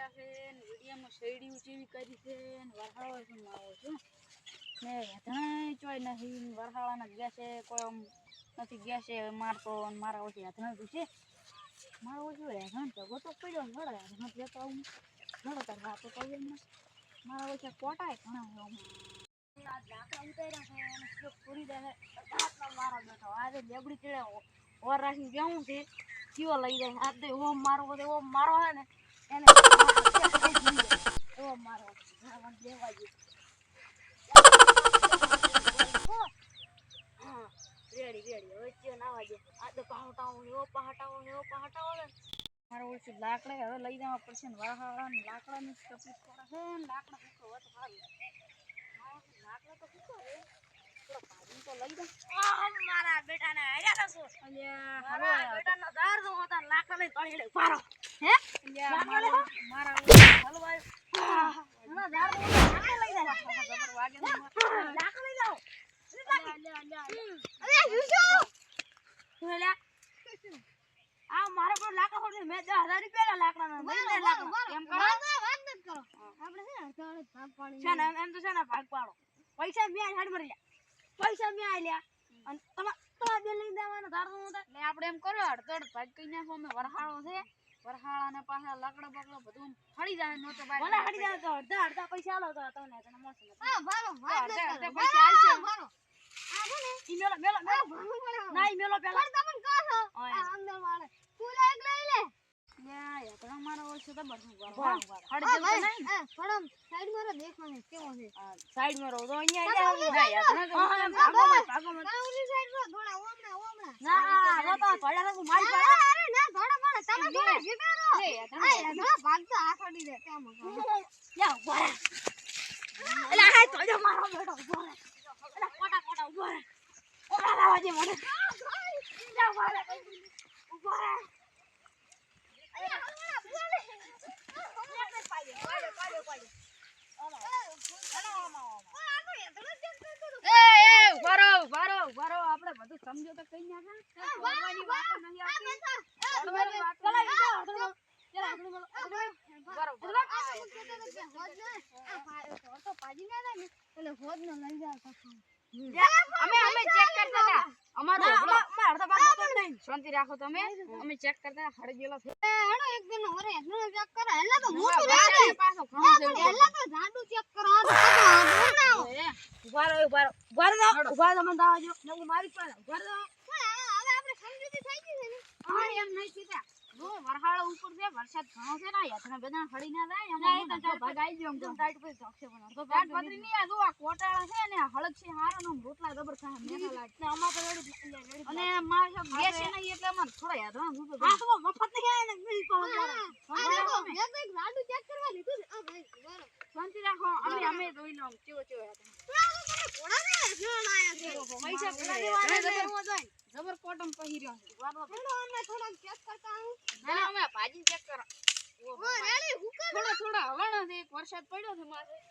પડ્યા છે ને વિડીયોમાં શેરડી ઉચેવી કરી છે ને વરહાળો છે મારો છે ને હેથણાય ચોય નહીં વરહાળાના ગયા છે કોઈ આમ નથી ગયા છે મારતો ને મારા ઓછી હેથણા છે મારો ઓછું હેથણ તો ગોતો પડ્યો ને વળે હેથણ લેતો આવું વળો તાર વાતો કહું એમને મારા ઓછા કોટાય ઘણા છે લાકડા ઉતાર્યા છે અને પૂરી દે મારો બેઠો આજે લેબડી ચડે ઓર રાખીને કેવું છે કયો લઈ જાય આ દે ઓમ મારો હે ને એને ઓમ મારો દેવા દે હા રેડી હવે ચે નાવા દે આ તો પહાટાઓ ને મારો ઓછું લાકડા હવે લઈ જવા પડશે ને વાહાળા ને લાકડાની તકલીફ પડે છે ને લાકડા ફૂકો હોય તો સારું લાકડા તો ફૂકો રે થોડો ભાજી તો લઈ દે મારા બેટાને આયા છો અલ્યા મારા બેટાનો દાર જો હતા લાકડા લઈ તળી લે પારો હે અલ્યા મારા હલવાય ના દાર જો લાકડા લઈ જાય જબર વાગે લાકડા લઈ જાઓ અલ્યા યુસુ હેલા આ મારે પર લાકડા છોડી મે 10000 રૂપિયા લાકડાના લઈ લાકડા એમ કરો વાત ન કરો આપણે છે ને ભાગ પાડી છે ને એમ તો છે ને ભાગ પાડો પૈસા મે હાડ મરી પૈસા મે આલ્યા અને તમારા બે લઈ દેવાનો ધાર નું હતા એટલે આપણે એમ કરો અડધડ ભાગ કઈ નાખો અમે વરહાળો છે વરહાળાને પાછા લાકડા બકડા બધું ફળી જાય નો તો બાર ભલે ફળી જાય તો અડધા પૈસા આલો તો તમને તને મળશે હા ભારો અડધા પૈસા આલશે ભારો આ છે ને ઈ મેલો ના ઈ મેલો પેલા તમને કહો છો આ અંદર મારે તું એક લઈ લે યા યાત્રા મારો છે તો બધું હડ જેવું તો નહીં થોડમ સાઈડ મારો દેખવાનો કેવો છે સાઈડ મારો તો અહીંયા આયા યાત્રા ભાગો મત ઓલી સાઈડ રો થોડા ઓમણા ના રો તો થોડા તો મારી પડે અરે ના થોડા પડે તમે થોડા જીગારો એ યાત્રા ભાગતા આખડી દે કેમ યા ઉભા એલા હાય તો જો મારો બેટો ઉભો રે એલા કોટા ઉભો રે ઓલા લાવાજે મને જા ઉભો રે ઉભો રે આપણે બધું સમજો તો કઈ નાખે વાત નહીં અમે ચેક કરતા હતા અમારો અડધા ભાગ તો નહીં શાંતિ રાખો તમે અમે ચેક કરતા હડી ગયેલો છે હેડો એક દિન ઓરે નો ચેક કરો એલા તો મોટું રાખે પાછો ઘણો છે એલા તો જાડું ચેક કરો ઉભા તમે દાવા જો નવું મારી પાસે ઉભા હવે આપણે સમજૂતી થઈ ગઈ છે ને હા એમ નહીં કીધા જો વરહાળો ઉપર છે વરસાદ ઘણો છે ને યાત્રા બધા હડી ના જાય અમે તો જો ભાગ આવી ગયો તો ટાઈટ પર ચોકસે બનો તો ટાઈટ પતરી ની આ જો આ કોટાળા છે ને હળદ છે હારો નો રોટલા જબર ખાય મેઠા લાગે ને અમાર તો રેડી અને માર જો ગેસ છે ને એટલે મને થોડા યાદ હા હું તો હા તો મફત નહીં આવે ને મિલ પાવ એક લાડુ ચેક કરવા લીધું આ ભાઈ બરો શાંતિ રાખો અમે જોઈ લો કેવો કોડા ને જોણ આયા છે પૈસા કોડા દેવાના જબર કોટમ પહેર્યો છે વારો અમે થોડા ચેક કરતા હું ના અમે ભાજી ચેક કરો ઓ રેડી હુકર થોડા હવાણા છે વરસાદ પડ્યો છે મારે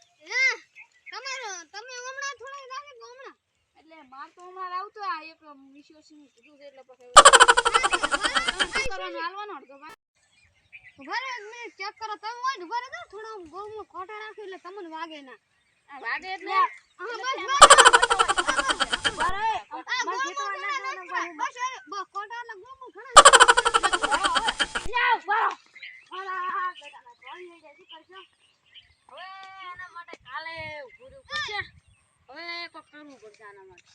તમે હમણાં થોડા રાખે હમણાં એટલે માર તો હમણાં આવતો આ એક વિશ્વસિંહ કીધું છે એટલે પછી કરવાનું હાલવાનો અડધો ઉભા મે ચેક કરો તમે ઓય ઉભા રહો થોડો ગોમો ખોટા રાખો એટલે તમને વાગે ના આ વાગે એટલે હા બસ ઉભા રહો બસ ખોટા ના ગોમો ઘણા જાવ બરો આલા બેટાના ચોરી લઈ જાય કરજો હવે એના માટે કાલે પૂરું પડશે હવે કોક કરવું પડશે આના માટે